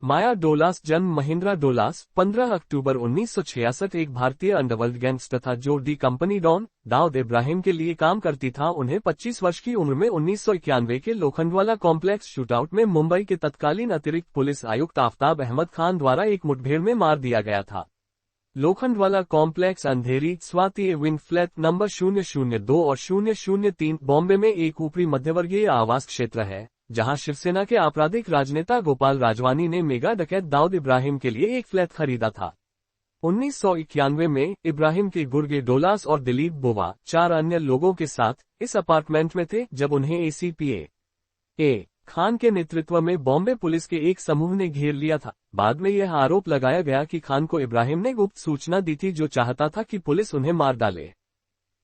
माया डोलास जन्म महिंद्रा डोलास 15 अक्टूबर 1966 एक भारतीय अंडरवर्ल्ड गैंगस्टर था जो D company don Dawood Ibrahim के लिए काम करती था। उन्हें 25 वर्ष की उम्र में 1991 के लोखंडवाला कॉम्प्लेक्स शूटआउट में मुंबई के तत्कालीन अतिरिक्त पुलिस आयुक्त आफ्ताब अहमद खान द्वारा एक मुठभेड़ में मार दिया गया था। लोखंडवाला कॉम्प्लेक्स अंधेरी स्वाति विंग फ्लैट नंबर 002 और 003 बॉम्बे में एक ऊपरी मध्यवर्गीय आवास क्षेत्र है, जहां शिवसेना के आपराधिक राजनेता गोपाल राजवानी ने मेगा डकैत दाऊद इब्राहिम के लिए एक फ्लैट खरीदा था। 1991 में इब्राहिम के गुर्गे डोलास और दिलीप बुवा 4 अन्य लोगों के साथ इस अपार्टमेंट में थे जब उन्हें एसीपी ए खान के नेतृत्व में बॉम्बे पुलिस के एक समूह ने घेर लिया था। बाद में यह आरोप लगाया गया कि खान को इब्राहिम ने गुप्त सूचना दी थी जो चाहता था कि पुलिस उन्हें मार डाले।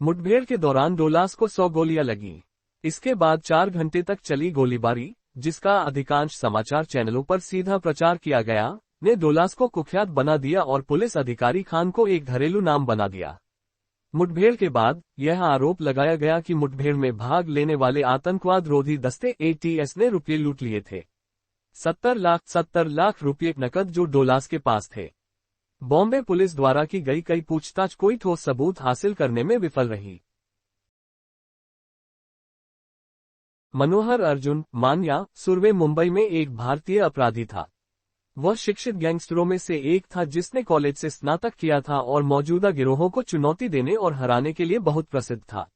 मुठभेड़ के दौरान डोलास को 100 गोलियां लगीं। इसके बाद 4 घंटे तक चली गोलीबारी, जिसका अधिकांश समाचार चैनलों पर सीधा प्रचार किया गया, ने डोलास को कुख्यात बना दिया और पुलिस अधिकारी खान को एक घरेलू नाम बना दिया। मुठभेड़ के बाद यह आरोप लगाया गया कि मुठभेड़ में भाग लेने वाले आतंकवाद रोधी दस्ते एटीएस ने रुपये लूट लिए थे। 70 लाख रुपये नकद जो डोलास के पास थे। बॉम्बे पुलिस द्वारा की गई कई पूछताछ कोई ठोस सबूत हासिल करने में विफल रही। मनोहर अर्जुन मान्या सुरवे मुंबई में एक भारतीय अपराधी था। वह शिक्षित गैंगस्टरों में से एक था जिसने कॉलेज से स्नातक किया था और मौजूदा गिरोहों को चुनौती देने और हराने के लिए बहुत प्रसिद्ध था।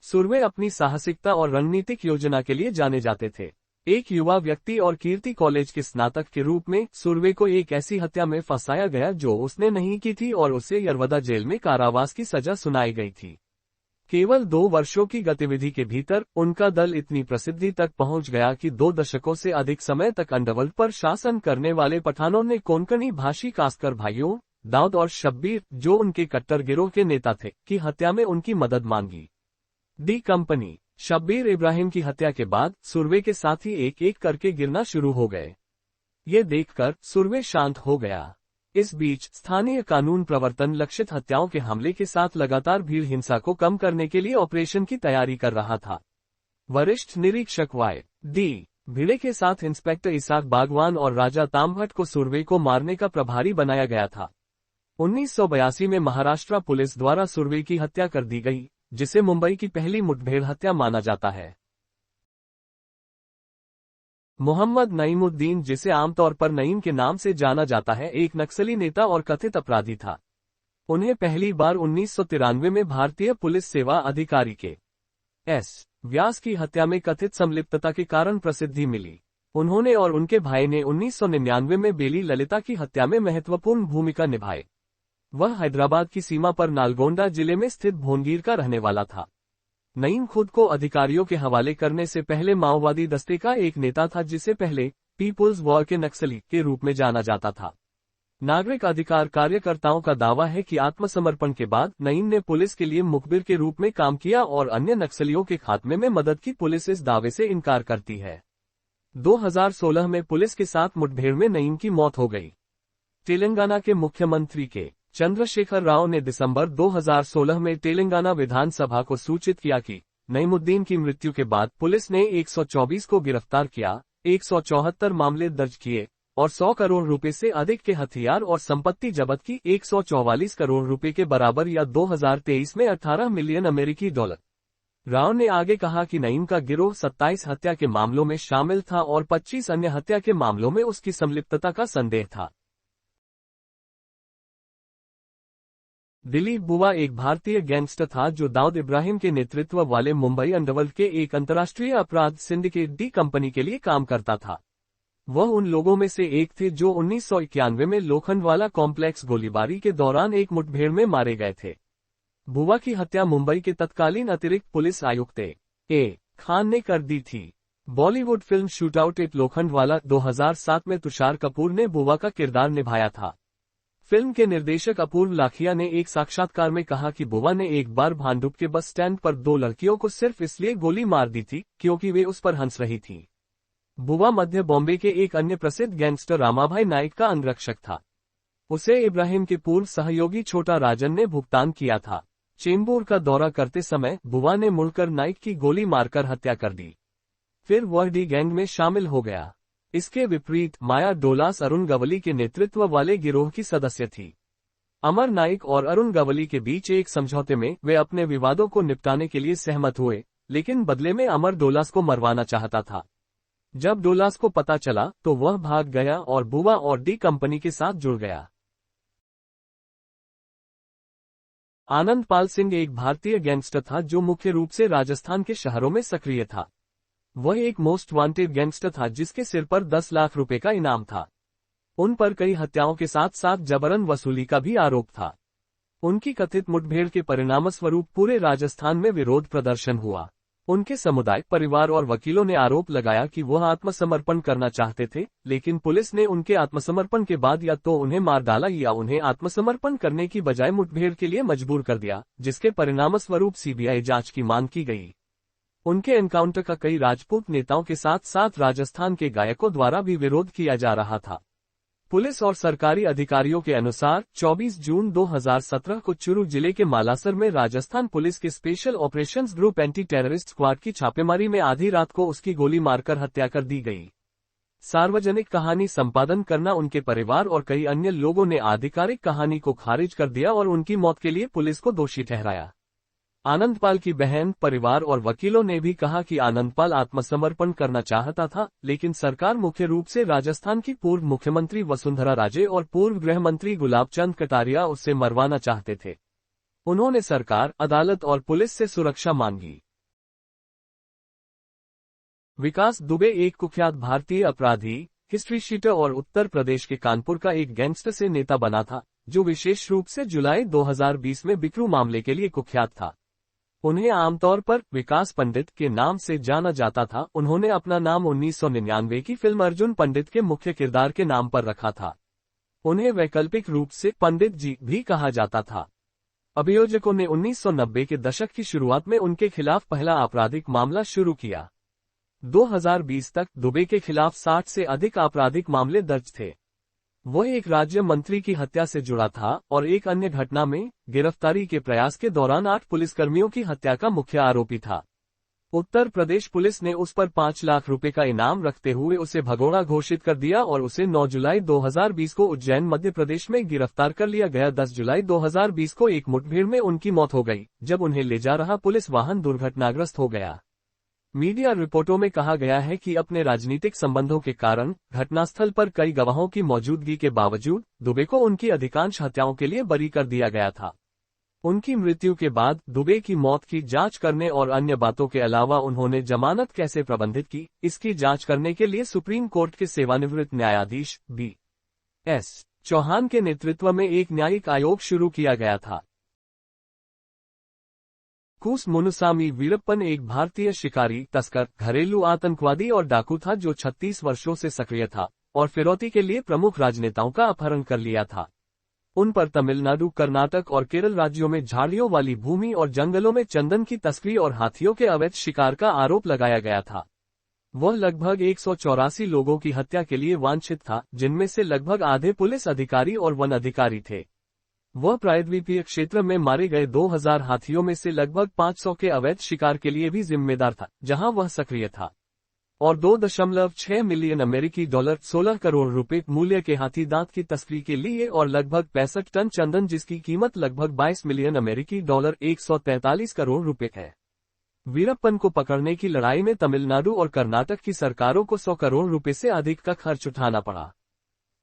सुरवे अपनी साहसिकता और रणनीतिक योजना के लिए जाने जाते थे। एक युवा व्यक्ति और कीर्ति कॉलेज के स्नातक के रूप में सुरवे को एक ऐसी हत्या में फंसाया गया जो उसने नहीं की थी और उसे यरवदा जेल में कारावास की सजा सुनाई गई थी। केवल 2 वर्षों की गतिविधि के भीतर उनका दल इतनी प्रसिद्धि तक पहुंच गया कि 2 दशकों से अधिक समय तक अंडरवर्ल्ड पर शासन करने वाले पठानों ने कोंकणी भाषी कास्कर भाइयों दाऊद और शब्बीर, जो उनके कट्टर गिरोह के नेता थे, की हत्या में उनकी मदद मांगी। डी कंपनी शब्बीर इब्राहिम की हत्या के बाद सुरवे के साथी एक एक करके गिरना शुरू हो गए। ये देखकर सुरवे शांत हो गया। इस बीच स्थानीय कानून प्रवर्तन लक्षित हत्याओं के हमले के साथ लगातार भीड़ हिंसा को कम करने के लिए ऑपरेशन की तैयारी कर रहा था। वरिष्ठ निरीक्षक वाई डी भिड़े के साथ इंस्पेक्टर इसाक बागवान और राजा तामभट्ट को सुरवे को मारने का प्रभारी बनाया गया था। 1982 में महाराष्ट्र पुलिस द्वारा सुरवे की हत्या कर दी गई, जिसे मुंबई की पहली मुठभेड़ हत्या माना जाता है। मोहम्मद नईमुद्दीन, जिसे आमतौर पर नईम के नाम से जाना जाता है, एक नक्सली नेता और कथित अपराधी था। उन्हें पहली बार 1993 में भारतीय पुलिस सेवा अधिकारी के एस व्यास की हत्या में कथित संलिप्तता के कारण प्रसिद्धि मिली। उन्होंने और उनके भाई ने 1999 में बेली ललिता की हत्या में महत्वपूर्ण भूमिका निभाई। वह हैदराबाद की सीमा पर नालगोंडा जिले में स्थित भोनगीर का रहने वाला था। नईम खुद को अधिकारियों के हवाले करने से पहले माओवादी दस्ते का एक नेता था, जिसे पहले पीपुल्स वॉर के नक्सली के रूप में जाना जाता था। नागरिक अधिकार कार्यकर्ताओं का दावा है कि आत्मसमर्पण के बाद नईम ने पुलिस के लिए मुखबिर के रूप में काम किया और अन्य नक्सलियों के खात्मे में मदद की। पुलिस इस दावे से इनकार करती है। 2016 में पुलिस के साथ मुठभेड़ में नईम की मौत हो गई। तेलंगाना के मुख्यमंत्री के चंद्रशेखर राव ने दिसंबर 2016 में तेलंगाना विधानसभा को सूचित किया कि नईमुद्दीन की मृत्यु के बाद पुलिस ने 124 को गिरफ्तार किया, 174 मामले दर्ज किए और 100 करोड़ रुपए से अधिक के हथियार और संपत्ति जब्त की। 144 करोड़ रुपए के बराबर या 2023 में 18 मिलियन अमेरिकी डॉलर। राव ने आगे कहा कि नईम का गिरोह 27 हत्या के मामलों में शामिल था और 25 अन्य हत्या के मामलों में उसकी संलिप्तता का संदेह था। दिलीप बुवा एक भारतीय गैंगस्टर था जो दाऊद इब्राहिम के नेतृत्व वाले मुंबई अंडरवर्ल्ड के एक अंतर्राष्ट्रीय अपराध सिंडिकेट डी कंपनी के लिए काम करता था। वह उन लोगों में से एक थे जो 1991 में लोखंडवाला कॉम्प्लेक्स गोलीबारी के दौरान एक मुठभेड़ में मारे गए थे। बुवा की हत्या मुंबई के तत्कालीन अतिरिक्त पुलिस आयुक्त ए खान ने कर दी थी। Bollywood film shootout eight Lokhandwala 2007 में तुषार कपूर ने बुवा का किरदार निभाया था। फिल्म के निर्देशक अपूर्व लाखिया ने एक साक्षात्कार में कहा कि बुवा ने एक बार भांडुप के बस स्टैंड पर 2 लड़कियों को सिर्फ इसलिए गोली मार दी थी क्योंकि वे उस पर हंस रही थीं। बुवा मध्य बॉम्बे के एक अन्य प्रसिद्ध गैंगस्टर रामाभाई नाइक का अंगरक्षक था। उसे इब्राहिम के पूर्व सहयोगी छोटा राजन ने भुगतान किया था। चेंबूर का दौरा करते समय बुवा ने मुड़कर नाइक की गोली मारकर हत्या कर दी। फिर वह डी गैंग में शामिल हो गया। इसके विपरीत माया डोलास अरुण गवली के नेतृत्व वाले गिरोह की सदस्य थी। अमर नाइक और अरुण गवली के बीच एक समझौते में वे अपने विवादों को निपटाने के लिए सहमत हुए, लेकिन बदले में अमर डोलास को मरवाना चाहता था। जब डोलास को पता चला तो वह भाग गया और बुआ और डी कंपनी के साथ जुड़ गया। आनंदपाल सिंह एक भारतीय गैंगस्टर था जो मुख्य रूप से राजस्थान के शहरों में सक्रिय था। वह एक मोस्ट वांटेड गैंगस्टर था जिसके सिर पर 10 लाख रुपए का इनाम था। उन पर कई हत्याओं के साथ साथ जबरन वसूली का भी आरोप था। उनकी कथित मुठभेड़ के परिणामस्वरूप पूरे राजस्थान में विरोध प्रदर्शन हुआ। उनके समुदाय, परिवार और वकीलों ने आरोप लगाया कि वह आत्मसमर्पण करना चाहते थे, लेकिन पुलिस ने उनके आत्मसमर्पण के बाद या तो उन्हें मार डाला या उन्हें आत्मसमर्पण करने की बजाय मुठभेड़ के लिए मजबूर कर दिया, जिसके परिणामस्वरूप सीबीआई जांच की मांग की गई। उनके एनकाउंटर का कई राजपूत नेताओं के साथ साथ राजस्थान के गायकों द्वारा भी विरोध किया जा रहा था। पुलिस और सरकारी अधिकारियों के अनुसार 24 जून 2017 को चुरू जिले के मालासर में राजस्थान पुलिस के special operations group anti terrorist squad की छापेमारी में आधी रात को उसकी गोली मारकर हत्या कर दी गई। सार्वजनिक कहानी संपादन करना उनके परिवार और कई अन्य लोगों ने आधिकारिक कहानी को खारिज कर दिया और उनकी मौत के लिए पुलिस को दोषी ठहराया। आनंदपाल की बहन, परिवार और वकीलों ने भी कहा कि आनंदपाल आत्मसमर्पण करना चाहता था, लेकिन सरकार, मुख्य रूप से राजस्थान की पूर्व मुख्यमंत्री वसुंधरा राजे और पूर्व गृह मंत्री गुलाबचंद कटारिया उसे मरवाना चाहते थे। उन्होंने सरकार, अदालत और पुलिस से सुरक्षा मांगी। विकास दुबे एक कुख्यात भारतीय अपराधी, हिस्ट्री शीटर और उत्तर प्रदेश के कानपुर का एक गैंगस्टर से नेता बना था, जो विशेष रूप से जुलाई 2020 में बिक्रू मामले के लिए कुख्यात था। उन्हें आमतौर पर विकास पंडित के नाम से जाना जाता था। उन्होंने अपना नाम 1999 की फिल्म अर्जुन पंडित के मुख्य किरदार के नाम पर रखा था। उन्हें वैकल्पिक रूप से पंडित जी भी कहा जाता था। अभियोजकों ने 1990 के दशक की शुरुआत में उनके खिलाफ पहला आपराधिक मामला शुरू किया। 2020 तक दुबे के खिलाफ 60 से अधिक आपराधिक मामले दर्ज थे। वह एक राज्य मंत्री की हत्या से जुड़ा था और एक अन्य घटना में गिरफ्तारी के प्रयास के दौरान 8 पुलिसकर्मियों की हत्या का मुख्य आरोपी था। उत्तर प्रदेश पुलिस ने उस पर 5 लाख रुपए का इनाम रखते हुए उसे भगोड़ा घोषित कर दिया और उसे 9 जुलाई 2020 को उज्जैन, मध्य प्रदेश में गिरफ्तार कर लिया गया। 10 जुलाई 2020 को एक मुठभेड़ में उनकी मौत हो गई, जब उन्हें ले जा रहा पुलिस वाहन दुर्घटनाग्रस्त हो गया। मीडिया रिपोर्टों में कहा गया है कि अपने राजनीतिक संबंधों के कारण घटनास्थल पर कई गवाहों की मौजूदगी के बावजूद दुबे को उनकी अधिकांश हत्याओं के लिए बरी कर दिया गया था। उनकी मृत्यु के बाद दुबे की मौत की जांच करने और अन्य बातों के अलावा उन्होंने जमानत कैसे प्रबंधित की, इसकी जांच करने के लिए सुप्रीम कोर्ट के सेवानिवृत्त न्यायाधीश B.S. चौहान के नेतृत्व में एक न्यायिक आयोग शुरू किया गया था। कूस मुनुसामी वीरप्पन एक भारतीय शिकारी, तस्कर, घरेलू आतंकवादी और डाकू था जो 36 वर्षों से सक्रिय था और फिरौती के लिए प्रमुख राजनेताओं का अपहरण कर लिया था। उन पर तमिलनाडु, कर्नाटक और केरल राज्यों में झाड़ियों वाली भूमि और जंगलों में चंदन की तस्करी और हाथियों के अवैध शिकार का आरोप लगाया गया था। वह लगभग 184 लोगों की हत्या के लिए वांछित था, जिनमें से लगभग आधे पुलिस अधिकारी और वन अधिकारी थे। वह प्रायद्वीपीय क्षेत्र में मारे गए 2000 हाथियों में से लगभग 500 के अवैध शिकार के लिए भी जिम्मेदार था, जहां वह सक्रिय था, और 2.6 मिलियन अमेरिकी डॉलर 16 करोड़ रुपए मूल्य के हाथी दांत की तस्करी के लिए और लगभग 65 टन चंदन, जिसकी कीमत लगभग 22 मिलियन अमेरिकी डॉलर 143 करोड़ रुपए है। वीरप्पन को पकड़ने की लड़ाई में तमिलनाडु और कर्नाटक की सरकारों को 100 करोड़ रुपए से अधिक का खर्च उठाना पड़ा।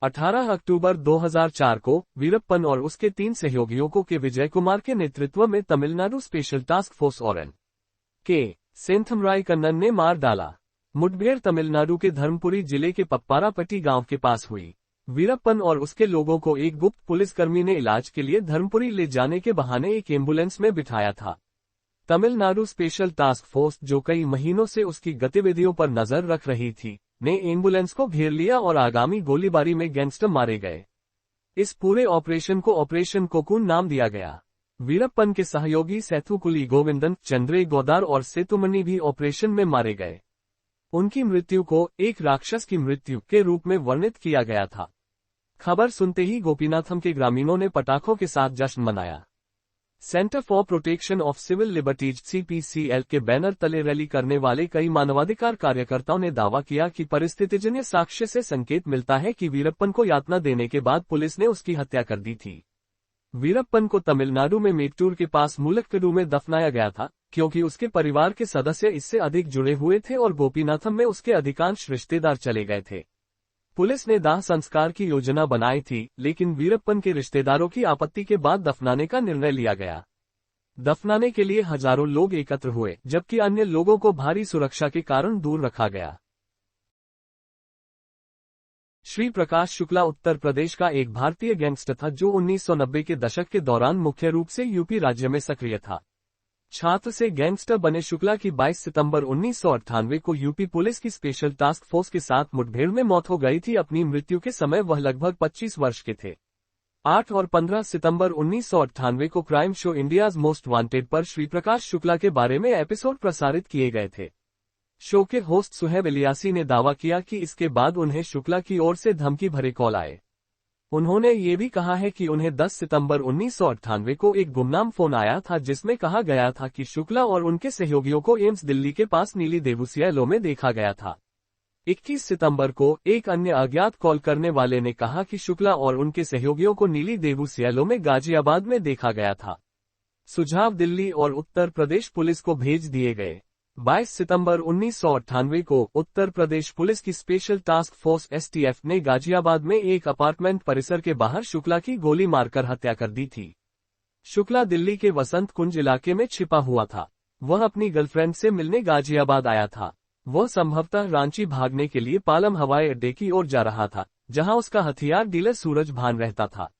18 अक्टूबर 2004 को वीरप्पन और उसके 3 सहयोगियों को के विजय कुमार के नेतृत्व में तमिलनाडु स्पेशल टास्क फोर्स और N.K. सेंथमराय कन्नन ने मार डाला। मुठभेड़ तमिलनाडु के धर्मपुरी जिले के पप्पारापट्टी गांव के पास हुई। वीरप्पन और उसके लोगों को एक गुप्त पुलिसकर्मी ने इलाज के लिए धर्मपुरी ले जाने के बहाने एक एम्बुलेंस में बिठाया था। तमिलनाडु स्पेशल टास्क फोर्स, जो कई महीनों से उसकी गतिविधियों पर नजर रख रही थी, ने एम्बुलेंस को घेर लिया और आगामी गोलीबारी में गैंगस्टर मारे गए। इस पूरे ऑपरेशन को ऑपरेशन कोकून नाम दिया गया। वीरप्पन के सहयोगी सेथुकुली गोविंदन, चंद्रे गोदार और सेतुमणि भी ऑपरेशन में मारे गए। उनकी मृत्यु को एक राक्षस की मृत्यु के रूप में वर्णित किया गया था। खबर सुनते ही गोपीनाथम के ग्रामीणों ने पटाखों के साथ जश्न मनाया। Centre for protection of civil liberties CPCL के बैनर तले रैली करने वाले कई मानवाधिकार कार्यकर्ताओं ने दावा किया कि परिस्थितिजन्य साक्ष्य से संकेत मिलता है कि वीरप्पन को यातना देने के बाद पुलिस ने उसकी हत्या कर दी थी। वीरप्पन को तमिलनाडु में मेट्टूर के पास मुलक्कड़ू में दफनाया गया था, क्योंकि उसके परिवार के सदस्य इससे अधिक जुड़े हुए थे और गोपीनाथम में उसके अधिकांश रिश्तेदार चले गए थे। पुलिस ने दाह संस्कार की योजना बनाई थी, लेकिन वीरप्पन के रिश्तेदारों की आपत्ति के बाद दफनाने का निर्णय लिया गया। दफनाने के लिए हजारों लोग एकत्र हुए, जबकि अन्य लोगों को भारी सुरक्षा के कारण दूर रखा गया। श्री प्रकाश शुक्ला उत्तर प्रदेश का एक भारतीय गैंगस्टर था जो 1990 के दशक के दौरान मुख्य रूप से यूपी राज्य में सक्रिय था। छात्र से गैंगस्टर बने शुक्ला की 22 सितंबर 1998 को यूपी पुलिस की स्पेशल टास्क फोर्स के साथ मुठभेड़ में मौत हो गई थी। अपनी मृत्यु के समय वह लगभग 25 वर्ष के थे। 8 और 15 सितंबर 1998 को crime show India's most wanted पर श्री प्रकाश शुक्ला के बारे में एपिसोड प्रसारित किए गए थे। शो के होस्ट सुहेब इलियासी ने दावा किया कि इसके बाद उन्हें शुक्ला की ओर से धमकी भरे कॉल आए। उन्होंने ये भी कहा है कि उन्हें 10 सितंबर 1998 को एक गुमनाम फोन आया था जिसमें कहा गया था कि शुक्ला और उनके सहयोगियों को एम्स दिल्ली के पास नीली देवुसियालो में देखा गया था। 21 सितंबर को एक अन्य अज्ञात कॉल करने वाले ने कहा कि शुक्ला और उनके सहयोगियों को नीली देवुसियालो में गाजियाबाद में देखा गया था। सुझाव दिल्ली और उत्तर प्रदेश पुलिस को भेज दिए गए। 22 सितंबर 1998 को उत्तर प्रदेश पुलिस की स्पेशल टास्क फोर्स STF ने गाजियाबाद में एक अपार्टमेंट परिसर के बाहर शुक्ला की गोली मारकर हत्या कर दी थी। शुक्ला दिल्ली के वसंत कुंज इलाके में छिपा हुआ था। वह अपनी गर्लफ्रेंड से मिलने गाजियाबाद आया था। वह संभवतः रांची भागने के लिए पालम हवाई अड्डे की ओर जा रहा था, जहां उसका हथियार डीलर सूरज भान रहता था।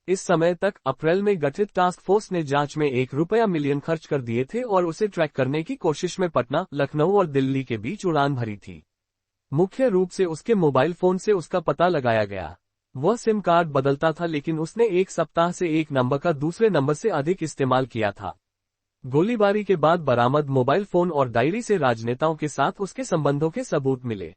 इस समय तक अप्रैल में गठित टास्क फोर्स ने जांच में ₹1 मिलियन खर्च कर दिए थे और उसे ट्रैक करने की कोशिश में पटना, लखनऊ और दिल्ली के बीच उड़ान भरी थी। मुख्य रूप से उसके मोबाइल फोन से उसका पता लगाया गया। वह सिम कार्ड बदलता था, लेकिन उसने एक सप्ताह से एक नंबर का दूसरे नंबर से अधिक इस्तेमाल किया था। गोलीबारी के बाद बरामद मोबाइल फोन और डायरी से राजनेताओं के साथ उसके संबंधों के सबूत मिले।